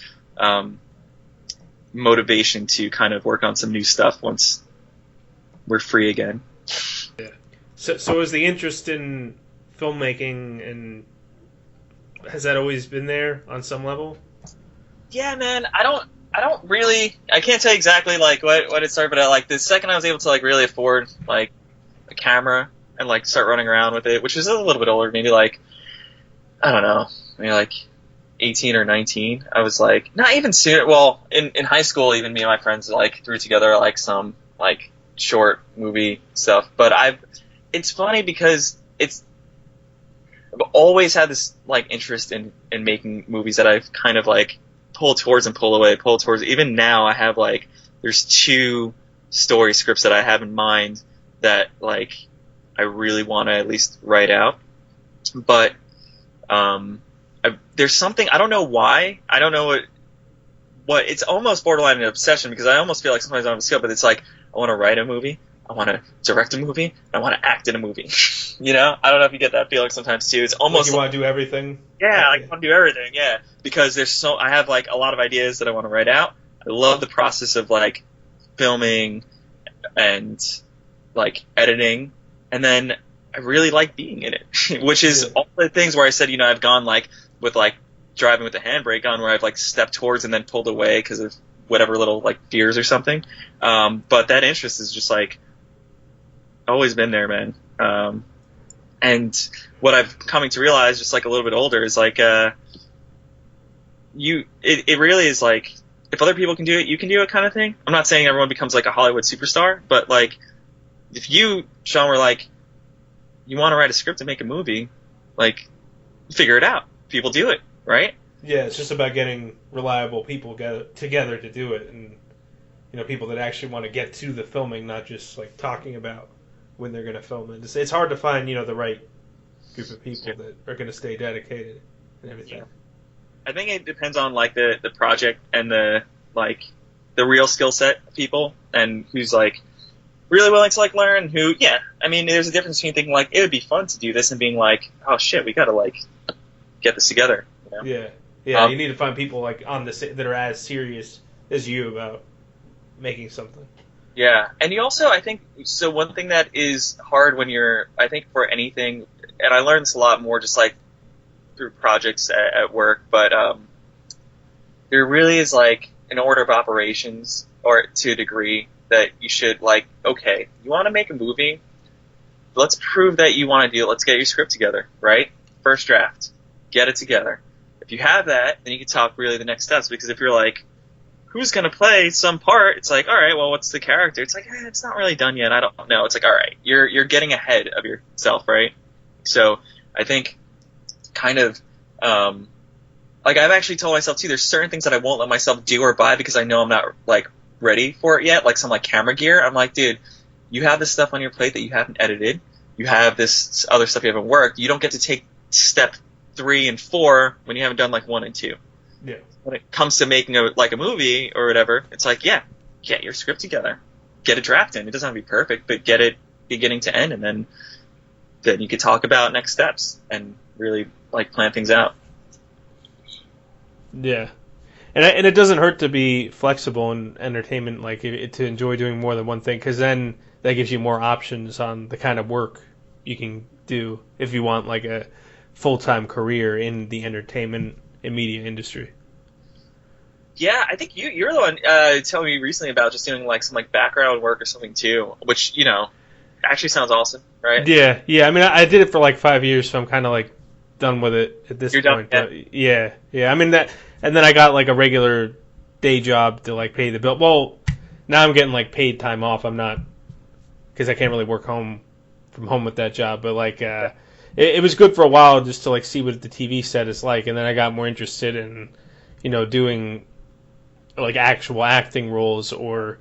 Speaker 3: motivation to kind of work on some new stuff once we're free again.
Speaker 4: Yeah. So is the interest in filmmaking, and has that always been there on some level?
Speaker 3: Yeah, man. I can't tell you exactly like what it started, but like the second I was able to like really afford like a camera and like start running around with it, which was a little bit older, maybe like, I don't know, maybe like 18 or 19. I was like, not even sooner. Well, in high school, even me and my friends like threw together like some like short movie stuff. But it's funny because I've always had this like interest in making movies that I've kind of like pulled towards and pulled towards. Even now, I have like there's 2 story scripts that I have in mind that like I really want to at least write out, but there's something, I don't know why, I don't know what it's almost borderline an obsession, because I almost feel like sometimes I don't have a skill, but it's like I want to write a movie, I want to direct a movie, I want to act in a movie. I don't know if you get that feeling sometimes too. It's almost
Speaker 4: like you want to do everything.
Speaker 3: Yeah, like I want to do everything. Yeah, because I have like a lot of ideas that I want to write out. I love the process of like filming and like editing, and then I really like being in it, which is all the things where I said, I've gone like with like driving with the handbrake on, where I've like stepped towards and then pulled away because of whatever little like fears or something. But that interest is just like always been there, man. And what I've coming to realize just like a little bit older is like, it really is like, if other people can do it, you can do it kind of thing. I'm not saying everyone becomes like a Hollywood superstar, but like if you, Sean, were like, you want to write a script and make a movie, like, figure it out. People do it, right?
Speaker 4: Yeah, it's just about getting reliable people together to do it, and people that actually want to get to the filming, not just like talking about when they're going to film it. It's hard to find the right group of people that are going to stay dedicated and everything.
Speaker 3: Yeah. I think it depends on like the project and the real skill set of people, and who's like really willing to like learn. Who, yeah, I mean, there's a difference between thinking like it would be fun to do this and being like, oh shit, we got to like get this together. You know?
Speaker 4: Yeah, yeah. You need to find people like that are as serious as you about making something.
Speaker 3: Yeah, and you also, I think, so one thing that is hard when you're, I think for anything, and I learned this a lot more just like through projects at work, but there really is like an order of operations, or to a degree, that you should like, okay, you want to make a movie, let's prove that you want to do it, let's get your script together, right? First draft, get it together. If you have that, then you can talk really the next steps, because if you're like, who's going to play some part? It's like, all right, well, what's the character? It's like, it's not really done yet. I don't know. It's like, all right, you're getting ahead of yourself, right? So I think kind of, like I've actually told myself too, there's certain things that I won't let myself do or buy because I know I'm not like ready for it yet. Like some like camera gear. I'm like, dude, you have this stuff on your plate that you haven't edited. You have this other stuff you haven't worked. You don't get to take step 3 and 4 when you haven't done like 1 and 2.
Speaker 4: Yeah.
Speaker 3: When it comes to making a movie or whatever, it's like, yeah, get your script together, get a draft in. It doesn't have to be perfect, but get it beginning to end, and then you could talk about next steps and really like plan things out.
Speaker 4: Yeah, and it doesn't hurt to be flexible in entertainment, like to enjoy doing more than one thing, because then that gives you more options on the kind of work you can do if you want like a full-time career in the entertainment and media industry.
Speaker 3: Yeah, I think you're the one telling me recently about just doing like some like background work or something too, which, you know, actually sounds awesome, right?
Speaker 4: Yeah. I mean, I did it for like 5 years, so I'm kind of like done with it at this point.
Speaker 3: Done,
Speaker 4: yeah. I mean that, and then I got like a regular day job to like pay the bill. Well, now I'm getting like paid time off. I'm not, because I can't really work from home with that job. But like, it was good for a while just to like see what the TV set is like, and then I got more interested in, you know, doing like actual acting roles, or,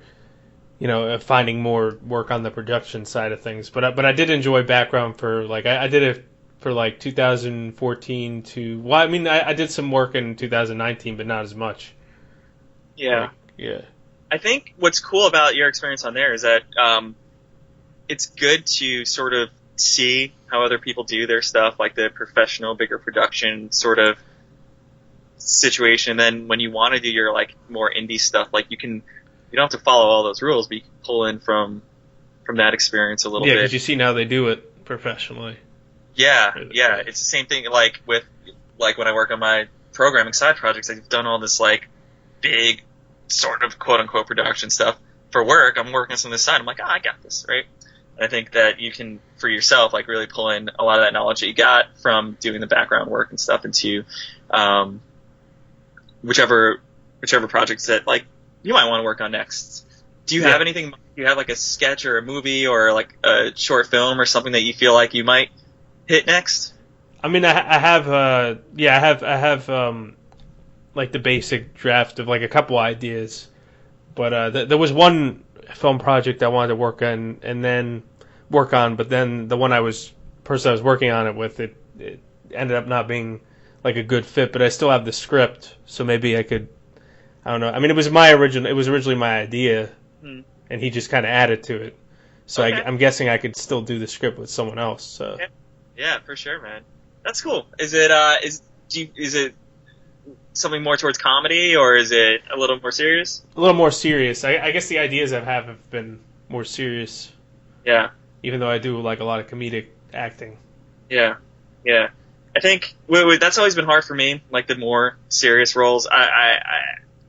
Speaker 4: you know, finding more work on the production side of things. But I did enjoy background for like I did it for like 2014 to, well, I mean, I did some work in 2019, but not as much.
Speaker 3: Yeah.
Speaker 4: Like, yeah.
Speaker 3: I think what's cool about your experience on there is that it's good to sort of see how other people do their stuff, like the professional, bigger production sort of situation. And then when you want to do your like more indie stuff, like you don't have to follow all those rules, but you can pull in from that experience a little bit.
Speaker 4: Yeah, because you see how they do it professionally.
Speaker 3: Yeah, it's the same thing like with like when I work on my programming side projects. I've done all this like big sort of quote unquote production stuff for work. I'm working on some of this side. I'm like, I got this, right? And I think that you can, for yourself, like really pull in a lot of that knowledge that you got from doing the background work and stuff into whichever projects that like you might want to work on next. Do you have anything? Do you have like a sketch or a movie or like a short film or something that you feel like you might hit next?
Speaker 4: I mean, I have like the basic draft of like a couple ideas, but there was one film project I wanted to work on, but then the person I was working on it with, it ended up not being like a good fit, but I still have the script, so maybe I could, I don't know. I mean, it was originally my idea, and he just kind of added to it. So okay. I'm guessing I could still do the script with someone else. So.
Speaker 3: Yeah, for sure, man. That's cool. Is it something more towards comedy, or is it a little more serious?
Speaker 4: A little more serious. I guess the ideas have been more serious.
Speaker 3: Yeah.
Speaker 4: Even though I do like a lot of comedic acting.
Speaker 3: Yeah. I think that's always been hard for me, like the more serious roles. I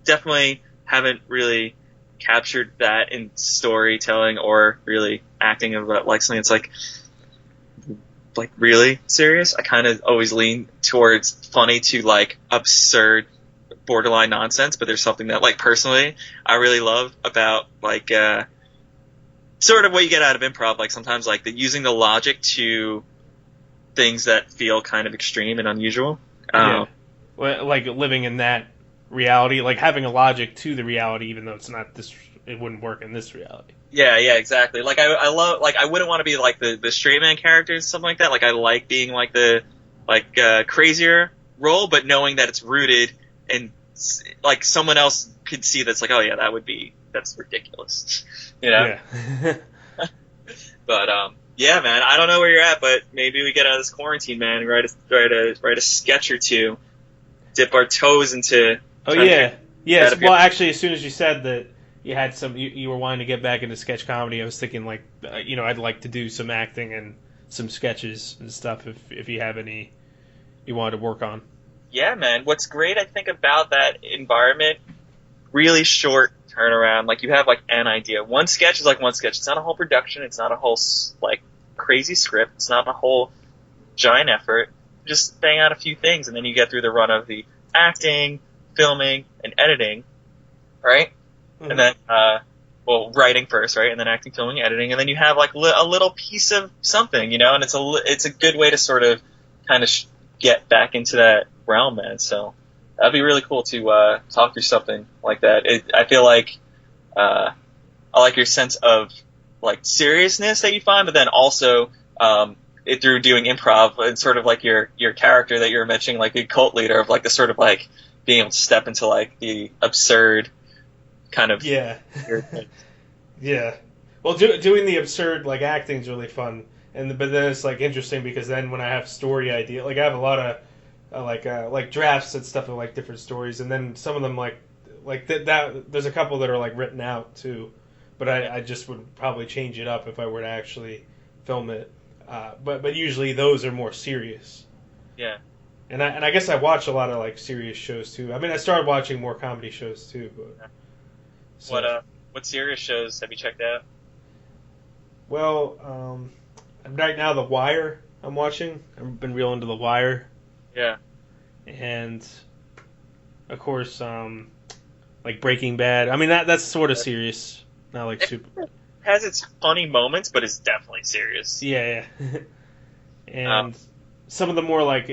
Speaker 3: definitely haven't really captured that in storytelling or really acting about like something that's like really serious. I kind of always lean towards funny to like absurd, borderline nonsense, but there's something that like personally I really love about like sort of what you get out of improv, like sometimes like using the logic to things that feel kind of extreme and unusual. Well,
Speaker 4: like living in that reality, like having a logic to the reality, even though it's not this it wouldn't work in this reality.
Speaker 3: Yeah, exactly. Like I love, like I wouldn't want to be like the straight man characters, something like that. Like I like being like the crazier role, but knowing that it's rooted in like someone else could see that's like, oh yeah, that's ridiculous, you know.
Speaker 4: Yeah.
Speaker 3: But yeah, man, I don't know where you're at, but maybe we get out of this quarantine, man, and write a sketch or two, dip our toes into.
Speaker 4: Oh yeah, yes. Well, actually, as soon as you said that you had you were wanting to get back into sketch comedy, I was thinking like, I'd like to do some acting and some sketches and stuff if you have any you wanted to work on.
Speaker 3: Yeah, man. What's great, I think, about that environment, really short turnaround. Like, you have, like, an idea. One sketch is like one sketch. It's not a whole production. It's not a whole, like, crazy script. It's not a whole giant effort. Just bang out a few things, and then you get through the run of the acting, filming, and editing, right? Mm-hmm. And then, writing first, right? And then acting, filming, editing, and then you have, like, a little piece of something, and it's a good way to sort of kind of get back into that realm, man. So that'd be really cool to talk through something like that. I feel like I like your sense of like seriousness that you find, but then also through doing improv, it's sort of like your character that you were mentioning, like a cult leader of like the sort of like being able to step into like the absurd kind of
Speaker 4: yeah. Well, doing the absurd like acting is really fun. But then it's like interesting because then when I have story idea, like I have a lot of like drafts and stuff of like different stories, and then some of them like that there's a couple that are like written out too, but I just would probably change it up if I were to actually film it. But usually those are more serious.
Speaker 3: Yeah.
Speaker 4: And I guess I watch a lot of like serious shows too. I mean, I started watching more comedy shows too. But
Speaker 3: so. What serious shows have you checked out?
Speaker 4: Well, right now, The Wire I'm watching. I've been real into The Wire.
Speaker 3: Yeah.
Speaker 4: And, of course, like Breaking Bad. I mean, that's sort of serious. Not like super...
Speaker 3: It has its funny moments, but it's definitely serious.
Speaker 4: Yeah. And some of the more, like,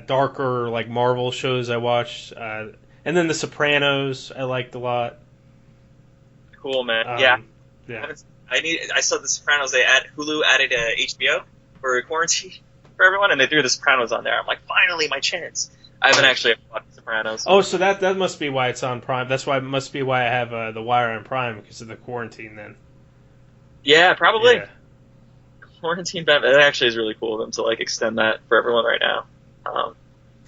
Speaker 4: darker, like, Marvel shows I watched. And then The Sopranos I liked a lot.
Speaker 3: Cool, man.
Speaker 4: Yeah.
Speaker 3: I saw The Sopranos. Hulu added HBO for quarantine for everyone, and they threw The Sopranos on there. I'm like, finally, my chance. I haven't actually watched The Sopranos.
Speaker 4: Oh, so that must be why it's on Prime. That's why it must be why I have The Wire on Prime, because of the quarantine. Then.
Speaker 3: Yeah, probably.
Speaker 4: Yeah.
Speaker 3: Quarantine. That actually is really cool of them to like extend that for everyone right now.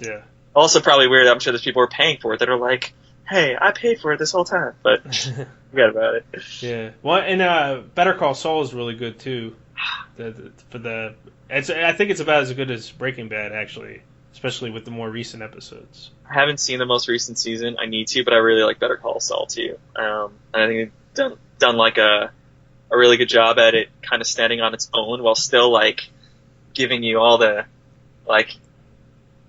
Speaker 4: Yeah.
Speaker 3: Also, probably weird. I'm sure there's people who are paying for it that are like, hey, I paid for it this whole time, but forget about it.
Speaker 4: Yeah. Well, and Better Call Saul is really good too. I think it's about as good as Breaking Bad, actually, especially with the more recent episodes.
Speaker 3: I haven't seen the most recent season. I need to, but I really like Better Call Saul too. And I think they've done like a really good job at it, kind of standing on its own while still like giving you all the like.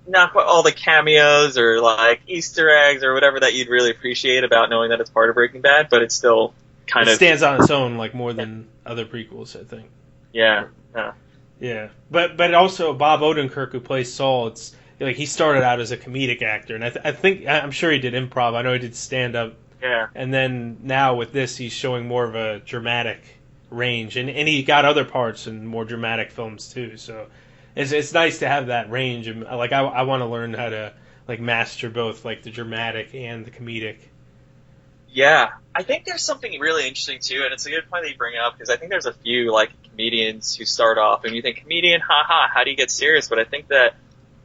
Speaker 3: Not quite all the cameos or like Easter eggs or whatever that you'd really appreciate about knowing that it's part of Breaking Bad, but it's still kind of
Speaker 4: stands on its own like more than other prequels, I think.
Speaker 3: Yeah.
Speaker 4: Yeah. But also Bob Odenkirk, who plays Saul, it's like he started out as a comedic actor, and I'm sure he did improv. I know he did stand up.
Speaker 3: Yeah.
Speaker 4: And then now with this, he's showing more of a dramatic range, and he got other parts in more dramatic films too. So. It's nice to have that range, and like I want to learn how to like master both like the dramatic and the comedic.
Speaker 3: Yeah, I think there's something really interesting too, and it's a good point that you bring up because I think there's a few like comedians who start off and you think comedian, haha, how do you get serious? But I think that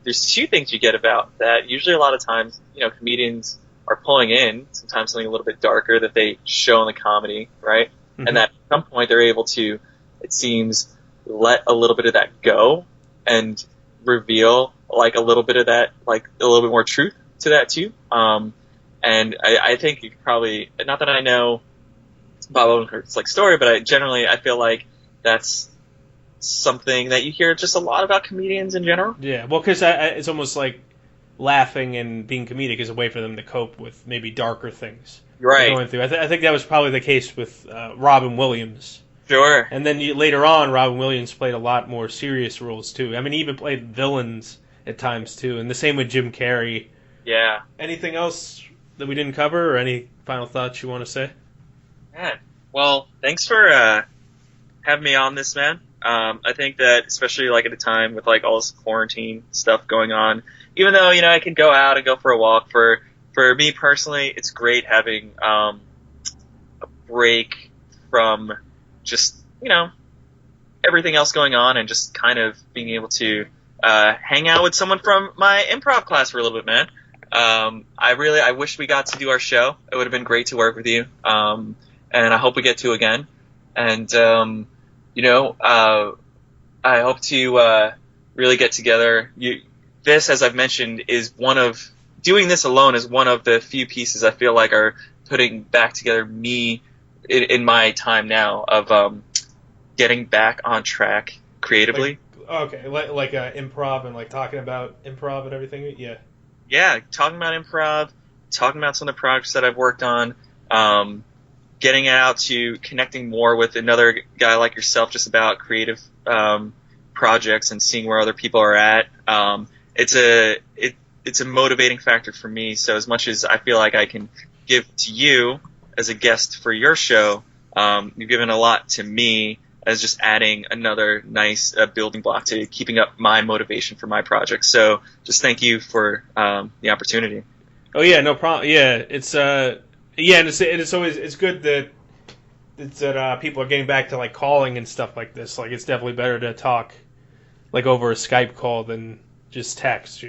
Speaker 3: there's two things you get about that. Usually, a lot of times, comedians are pulling in sometimes something a little bit darker that they show in the comedy, right? Mm-hmm. And that at some point they're able to, it seems, let a little bit of that go. And reveal like a little bit of that, like a little bit more truth to that too. And I think you could probably, not that I know Bob Odenkirk's like story, but I feel like that's something that you hear just a lot about comedians in general.
Speaker 4: Yeah, well, because it's almost like laughing and being comedic is a way for them to cope with maybe darker things.
Speaker 3: Right.
Speaker 4: Going through. I think that was probably the case with Robin Williams.
Speaker 3: Sure.
Speaker 4: And then later on, Robin Williams played a lot more serious roles, too. I mean, he even played villains at times, too. And the same with Jim Carrey.
Speaker 3: Yeah.
Speaker 4: Anything else that we didn't cover, or any final thoughts you want to say?
Speaker 3: Man, well, thanks for having me on this, man. I think that especially like at a time with like all this quarantine stuff going on, even though I can go out and go for a walk. For me personally, it's great having a break from just everything else going on and just kind of being able to hang out with someone from my improv class for a little bit, man. I wish we got to do our show. It would have been great to work with you. And I hope we get to again. And, I hope to, really get together. This, as I've mentioned, doing this alone is one of the few pieces I feel like are putting back together me in my time now of, getting back on track creatively.
Speaker 4: Like improv and like talking about improv and everything. Yeah.
Speaker 3: Yeah. Talking about improv, talking about some of the projects that I've worked on, getting out to connecting more with another guy like yourself just about creative projects and seeing where other people are at. It's a motivating factor for me. So as much as I feel like I can give to you as a guest for your show, you've given a lot to me as just adding another nice building block to keeping up my motivation for my project. So just thank you for the opportunity.
Speaker 4: Oh yeah, no problem. Yeah, it's and it's always good that people are getting back to like calling and stuff like this. Like it's definitely better to talk like over a Skype call than just text.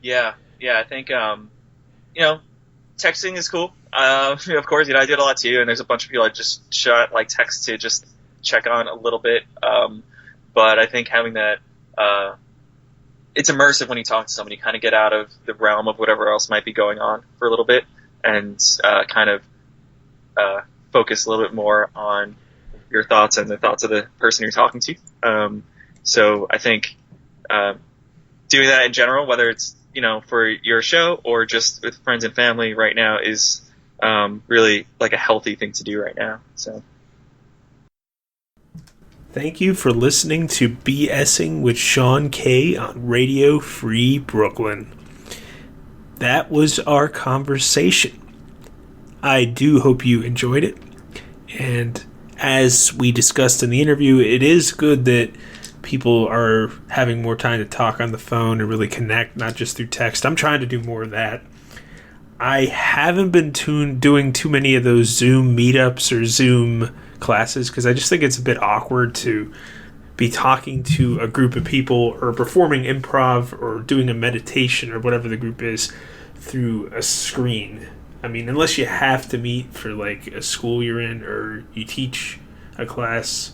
Speaker 3: Yeah, I think texting is cool. Of course, I did a lot too, and there's a bunch of people I just shot like text to just check on a little bit. But I think having that, it's immersive when you talk to somebody. You kind of get out of the realm of whatever else might be going on for a little bit, and kind of focus a little bit more on your thoughts and the thoughts of the person you're talking to. So I think doing that in general, whether it's for your show or just with friends and family right now, is really like a healthy thing to do right now. So
Speaker 2: thank you for listening to BSing with Sean K on Radio Free Brooklyn. That was our conversation. I do hope you enjoyed it. And as we discussed in the interview, it is good that people are having more time to talk on the phone and really connect, not just through text. I'm trying to do more of that. I haven't been doing too many of those Zoom meetups or Zoom classes because I just think it's a bit awkward to be talking to a group of people or performing improv or doing a meditation or whatever the group is through a screen. I mean, unless you have to meet for like a school you're in or you teach a class,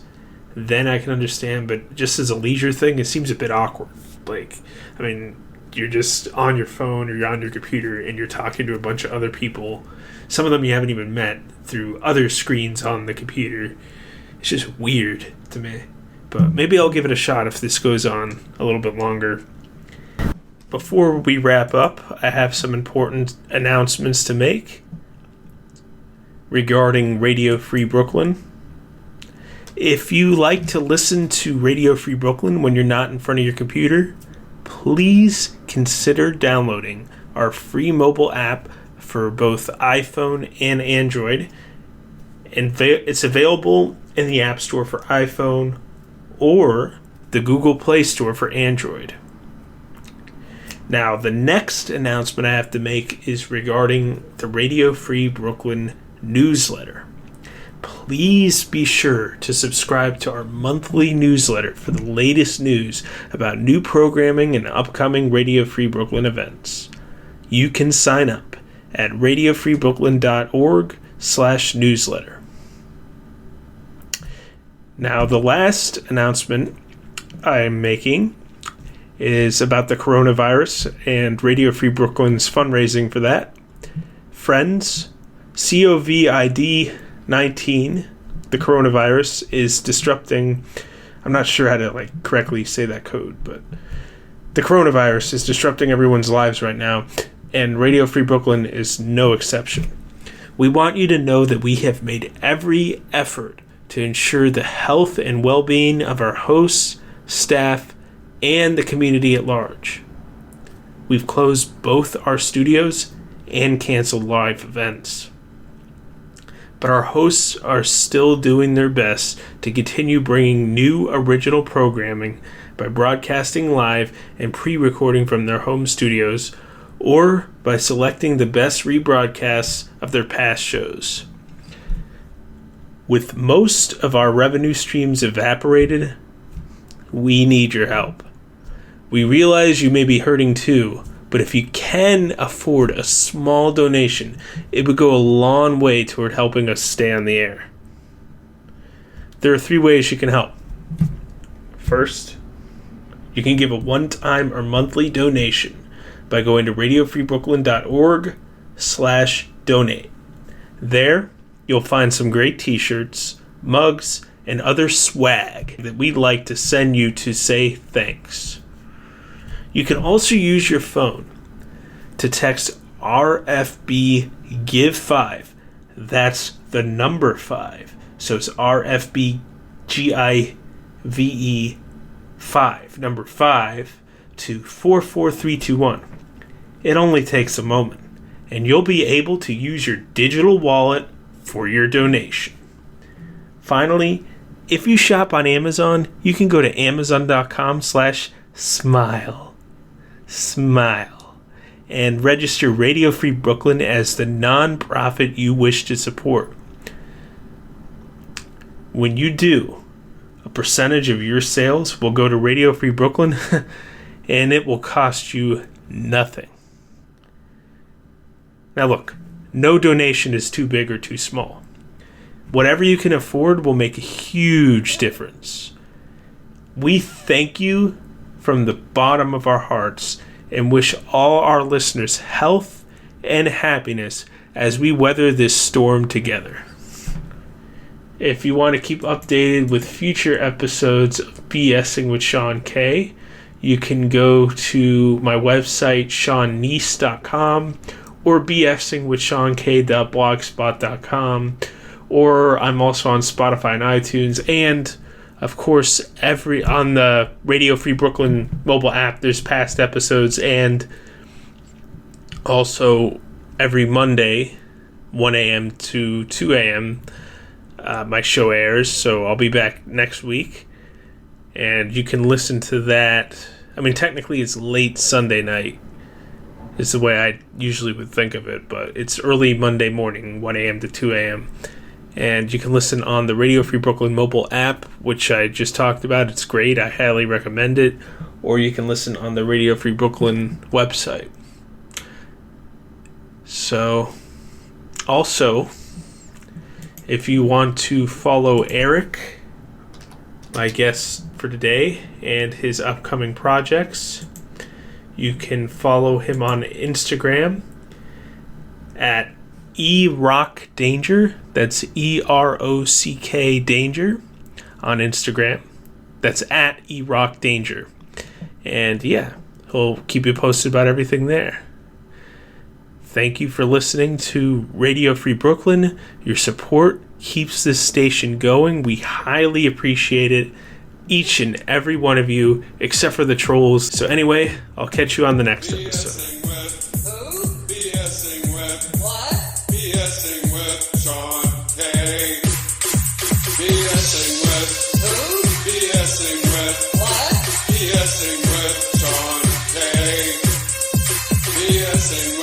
Speaker 2: then I can understand. But just as a leisure thing, it seems a bit awkward. Like, I mean, you're just on your phone or you're on your computer and you're talking to a bunch of other people. Some of them you haven't even met through other screens on the computer. It's just weird to me. But maybe I'll give it a shot if this goes on a little bit longer. Before we wrap up, I have some important announcements to make regarding Radio Free Brooklyn. If you like to listen to Radio Free Brooklyn when you're not in front of your computer, please consider downloading our free mobile app for both iPhone and Android. And it's available in the App Store for iPhone or the Google Play Store for Android. Now, the next announcement I have to make is regarding the Radio Free Brooklyn newsletter. Please be sure to subscribe to our monthly newsletter for the latest news about new programming and upcoming Radio Free Brooklyn events. You can sign up at radiofreebrooklyn.org/newsletter. Now, the last announcement I'm making is about the coronavirus and Radio Free Brooklyn's fundraising for that. Friends, COVID-19, the coronavirus, is disrupting, I'm not sure how to correctly say that code, but the coronavirus is disrupting everyone's lives right now, and Radio Free Brooklyn is no exception. We want you to know that we have made every effort to ensure the health and well-being of our hosts, staff, and the community at large. We've closed both our studios and canceled live events. but our hosts are still doing their best to continue bringing new original programming by broadcasting live and pre-recording from their home studios, or by selecting the best rebroadcasts of their past shows. With most of our revenue streams evaporated, we need your help. We realize you may be hurting too, but if you can afford a small donation, it would go a long way toward helping us stay on the air. There are 3 ways you can help. First, you can give a one-time or monthly donation by going to radiofreebrooklyn.org/donate. There, you'll find some great t-shirts, mugs, and other swag that we'd like to send you to say thanks. You can also use your phone to text RFB Give 5. That's the number 5. So it's RFB GIVE 5, number 5, to 44321. It only takes a moment, and you'll be able to use your digital wallet for your donation. Finally, if you shop on Amazon, you can go to amazon.com/smile and register Radio Free Brooklyn as the non-profit you wish to support. When you do, a percentage of your sales will go to Radio Free Brooklyn, and it will cost you nothing. Now look, no donation is too big or too small. Whatever you can afford will make a huge difference. We thank you from the bottom of our hearts and wish all our listeners health and happiness as we weather this storm together. If you want to keep updated with future episodes of BSing with Sean K, you can go to my website, SeanKneese.com, or bsingwithseank.blogspot.com, or I'm also on Spotify and iTunes, and of course on the Radio Free Brooklyn mobile app there's past episodes, and also every Monday 1 a.m. to 2 a.m. My show airs, so I'll be back next week, and you can listen to that. I mean, technically it's late Sunday night is the way I usually would think of it, but it's early Monday morning, 1 a.m. to 2 a.m. And you can listen on the Radio Free Brooklyn mobile app, which I just talked about. It's great. I highly recommend it. Or you can listen on the Radio Free Brooklyn website. So, also, if you want to follow Eric, my guest for today, and his upcoming projects, you can follow him on Instagram at erockdanger. That's EROCK Danger on Instagram. That's at erockdanger. And yeah, he'll keep you posted about everything there. Thank you for listening to Radio Free Brooklyn. Your support keeps this station going. We highly appreciate it, each and every one of you, except for the trolls. So anyway, I'll catch you on the next episode.
Speaker 1: BSing with what? BSing with Sean K. BSing with who? BSing with what? BSing with Sean K. BSing with